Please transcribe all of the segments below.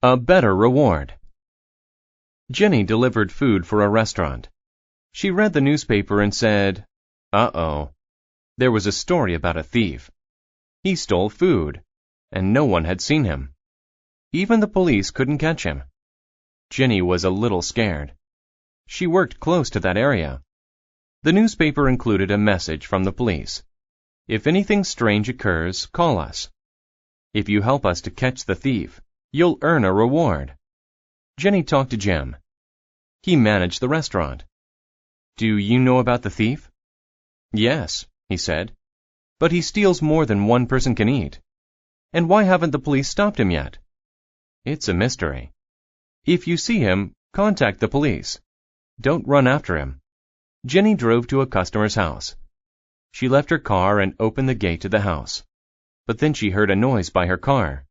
A better reward. Jenny delivered food for a restaurant. She read the newspaper and said, "Uh-oh." There was a story about a thief. He stole food, and no one had seen him. Even the police couldn't catch him. Jenny was a little scared. She worked close to that area. The newspaper included a message from the police. "If anything strange occurs, call us. If you help us to catch the thief, you'll earn a reward." Jenny talked to Jim. He managed the restaurant. "Do you know about the thief?" "Yes," he said. "But he steals more than one person can eat. And why haven't the police stopped him yet?" "It's a mystery. If you see him, contact the police. Don't run after him." Jenny drove to a customer's house. She left her car and opened the gate to the house. But then she heard a noise by her car.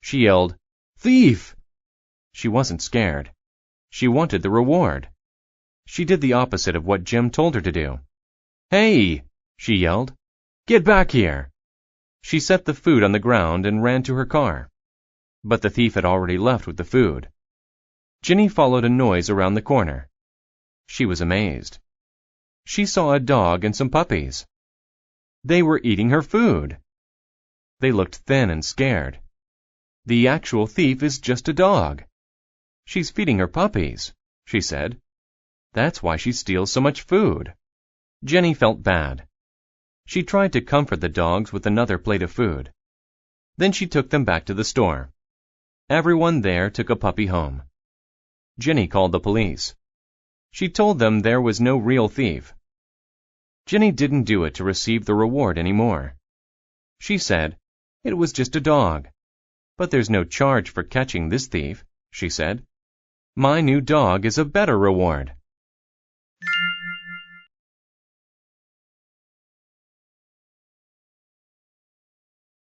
She yelled, "Thief!" She wasn't scared. She wanted the reward. She did the opposite of what Jim told her to do. "Hey!" she yelled. "Get back here!" She set the food on the ground and ran to her car. But the thief had already left with the food. Jenny followed a noise around the corner. She was amazed. She saw a dog and some puppies. They were eating her food. They looked thin and scared. "The actual thief is just a dog. She's feeding her puppies," she said. "That's why she steals so much food." Jenny felt bad. She tried to comfort the dogs with another plate of food. Then she took them back to the store. Everyone there took a puppy home. Jenny called the police. She told them there was no real thief. Jenny didn't do it to receive the reward anymore. She said, "It was just a dog. But there's no charge for catching this thief," she said. "My new dog is a better reward."